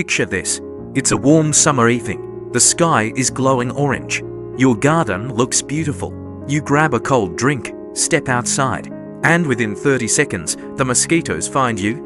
Picture this. It's a warm summer evening. The sky is glowing orange. Your garden looks beautiful. You grab a cold drink, step outside, and within 30 seconds, the mosquitoes find you.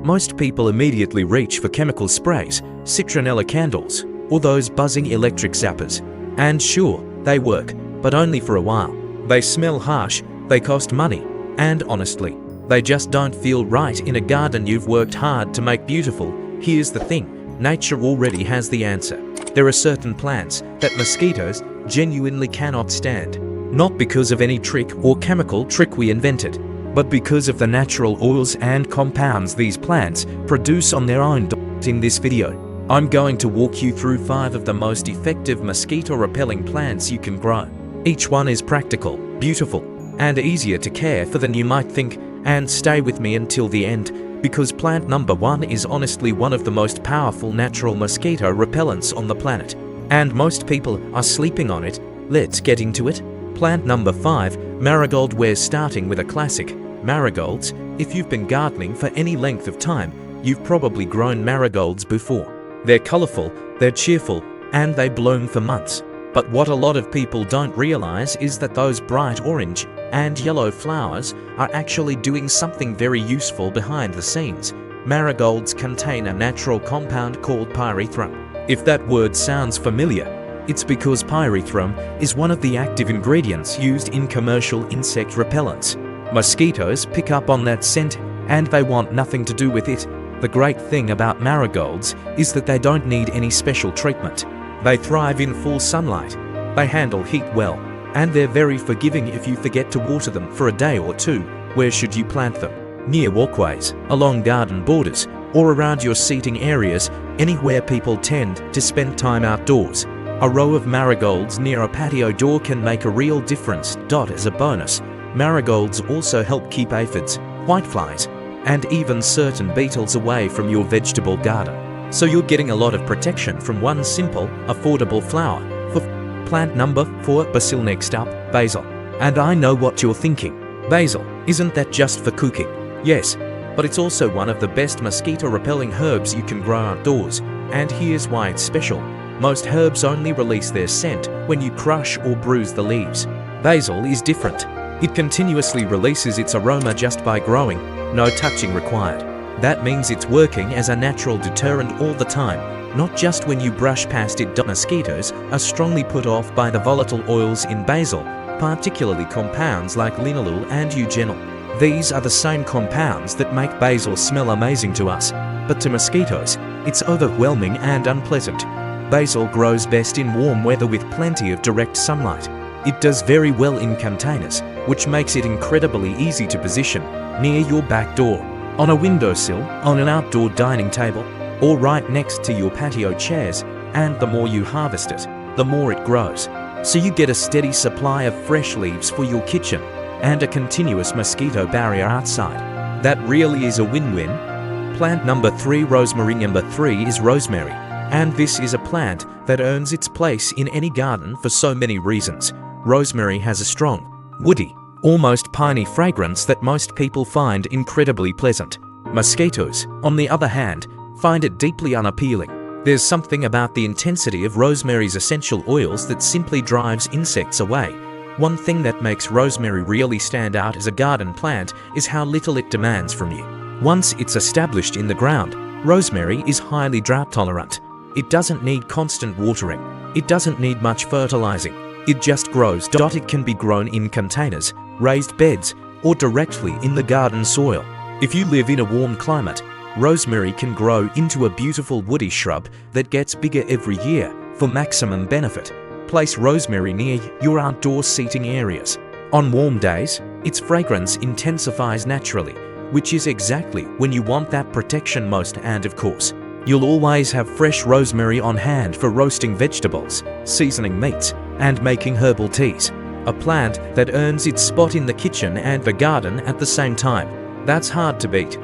Most people immediately reach for chemical sprays, citronella candles, or those buzzing electric zappers. And sure, they work, but only for a while. They smell harsh, they cost money, and honestly, they just don't feel right in a garden you've worked hard to make beautiful. Here's the thing, nature already has the answer. There are certain plants that mosquitoes genuinely cannot stand. Not because of any trick or chemical trick we invented, but because of the natural oils and compounds these plants produce on their own. In this video, I'm going to walk you through 5 of the most effective mosquito-repelling plants you can grow. Each one is practical, beautiful, and easier to care for than you might think. And stay with me until the end, because plant number 1 is honestly one of the most powerful natural mosquito repellents on the planet. And most people are sleeping on it. Let's get into it. Plant number 5, marigold. We're starting with a classic, marigolds. If you've been gardening for any length of time, you've probably grown marigolds before. They're colorful, they're cheerful, and they bloom for months. But what a lot of people don't realize is that those bright orange and yellow flowers are actually doing something very useful behind the scenes. Marigolds contain a natural compound called pyrethrum. If that word sounds familiar, it's because pyrethrum is one of the active ingredients used in commercial insect repellents. Mosquitoes pick up on that scent and they want nothing to do with it. The great thing about marigolds is that they don't need any special treatment. They thrive in full sunlight, they handle heat well, and they're very forgiving if you forget to water them for a day or two. Where should you plant them? Near walkways, along garden borders, or around your seating areas, anywhere people tend to spend time outdoors. A row of marigolds near a patio door can make a real difference. As a bonus, marigolds also help keep aphids, whiteflies, and even certain beetles away from your vegetable garden. So you're getting a lot of protection from one simple, affordable flower. For plant number 4, basil. Next up, basil. And I know what you're thinking. Basil, isn't that just for cooking? Yes, but it's also one of the best mosquito-repelling herbs you can grow outdoors. And here's why it's special. Most herbs only release their scent when you crush or bruise the leaves. Basil is different. It continuously releases its aroma just by growing, no touching required. That means it's working as a natural deterrent all the time, not just when you brush past it. Mosquitoes are strongly put off by the volatile oils in basil, particularly compounds like linalool and eugenol. These are the same compounds that make basil smell amazing to us, but to mosquitoes, it's overwhelming and unpleasant. Basil grows best in warm weather with plenty of direct sunlight. It does very well in containers, which makes it incredibly easy to position near your back door, on a windowsill, on an outdoor dining table, or right next to your patio chairs. And the more you harvest it, the more it grows. So you get a steady supply of fresh leaves for your kitchen and a continuous mosquito barrier outside. That really is a win-win. Plant number 3, rosemary. Number 3 is rosemary. And this is a plant that earns its place in any garden for so many reasons. Rosemary has a strong, woody, almost piney fragrance that most people find incredibly pleasant. Mosquitoes, on the other hand, find it deeply unappealing. There's something about the intensity of rosemary's essential oils that simply drives insects away. One thing that makes rosemary really stand out as a garden plant is how little it demands from you. Once it's established in the ground, rosemary is highly drought tolerant. It doesn't need constant watering. It doesn't need much fertilizing. It just grows. It can be grown in containers, raised beds, or directly in the garden soil. If you live in a warm climate, rosemary can grow into a beautiful woody shrub that gets bigger every year. For maximum benefit, place rosemary near your outdoor seating areas. On warm days, its fragrance intensifies naturally, which is exactly when you want that protection most. And of course, you'll always have fresh rosemary on hand for roasting vegetables, seasoning meats, and making herbal teas. A plant that earns its spot in the kitchen and the garden at the same time. That's hard to beat.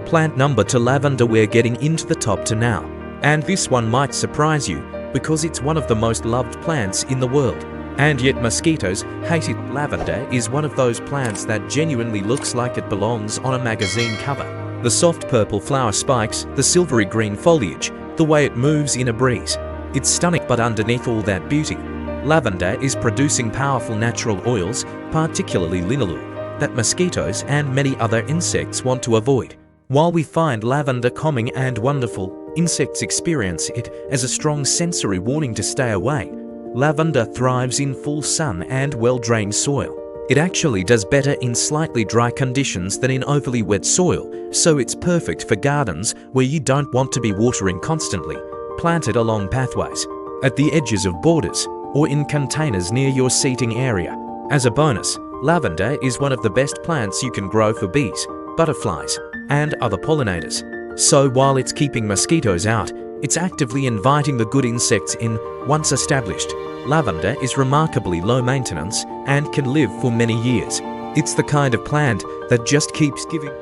Plant number 2, lavender. We're getting into the top 2 now. And this one might surprise you because it's one of the most loved plants in the world. And yet mosquitoes hate it. Lavender is one of those plants that genuinely looks like it belongs on a magazine cover. The soft purple flower spikes, the silvery green foliage, the way it moves in a breeze. It's stunning, but underneath all that beauty, lavender is producing powerful natural oils, particularly linalool, that mosquitoes and many other insects want to avoid. While we find lavender calming and wonderful, insects experience it as a strong sensory warning to stay away. Lavender thrives in full sun and well-drained soil. It actually does better in slightly dry conditions than in overly wet soil, so it's perfect for gardens where you don't want to be watering constantly. Plant it along pathways, at the edges of borders, or in containers near your seating area. As a bonus, lavender is one of the best plants you can grow for bees, butterflies, and other pollinators. So while it's keeping mosquitoes out, it's actively inviting the good insects in. Once established, lavender is remarkably low maintenance and can live for many years. It's the kind of plant that just keeps giving.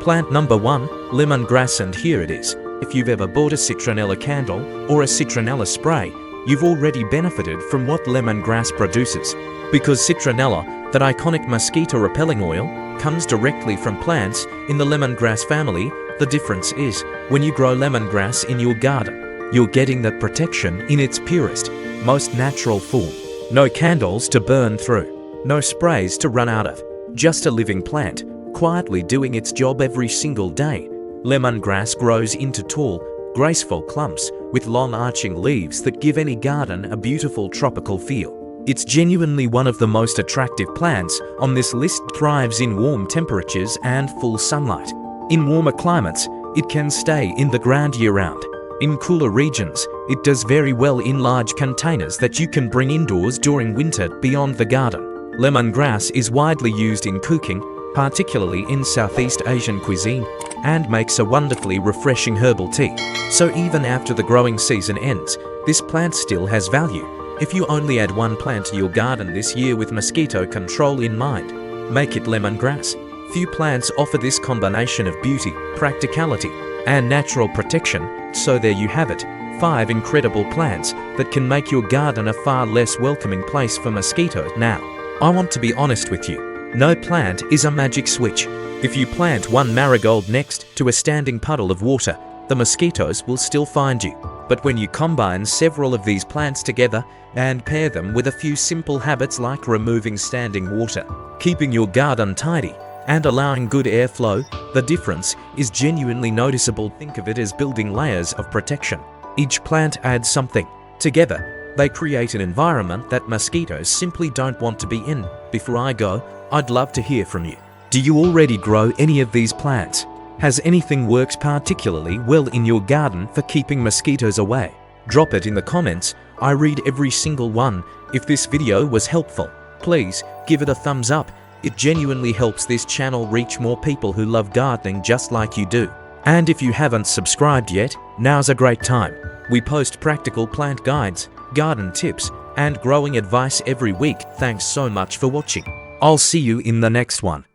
Plant number 1, lemongrass, and here it is. If you've ever bought a citronella candle or a citronella spray, you've already benefited from what lemongrass produces. Because citronella, that iconic mosquito-repelling oil, comes directly from plants in the lemongrass family, the difference is, when you grow lemongrass in your garden, you're getting that protection in its purest, most natural form. No candles to burn through, no sprays to run out of, just a living plant, quietly doing its job every single day. Lemongrass grows into tall, graceful clumps with long arching leaves that give any garden a beautiful tropical feel. It's genuinely one of the most attractive plants on this list. Thrives in warm temperatures and full sunlight. In warmer climates, it can stay in the ground year-round. In cooler regions, it does very well in large containers that you can bring indoors during winter beyond the garden. Lemongrass is widely used in cooking, particularly in Southeast Asian cuisine, and makes a wonderfully refreshing herbal tea. So even after the growing season ends, this plant still has value. If you only add one plant to your garden this year with mosquito control in mind, make it lemongrass. Few plants offer this combination of beauty, practicality, and natural protection, so there you have it, 5 incredible plants that can make your garden a far less welcoming place for mosquitoes. Now, I want to be honest with you. No plant is a magic switch. If you plant one marigold next to a standing puddle of water, the mosquitoes will still find you. But when you combine several of these plants together and pair them with a few simple habits like removing standing water, keeping your garden tidy, and allowing good airflow, the difference is genuinely noticeable. Think of it as building layers of protection. Each plant adds something. Together, they create an environment that mosquitoes simply don't want to be in. Before I go, I'd love to hear from you. Do you already grow any of these plants? Has anything worked particularly well in your garden for keeping mosquitoes away? Drop it in the comments. I read every single one. If this video was helpful, please give it a thumbs up. It genuinely helps this channel reach more people who love gardening just like you do. And if you haven't subscribed yet, now's a great time. We post practical plant guides, garden tips, and growing advice every week. Thanks so much for watching. I'll see you in the next one.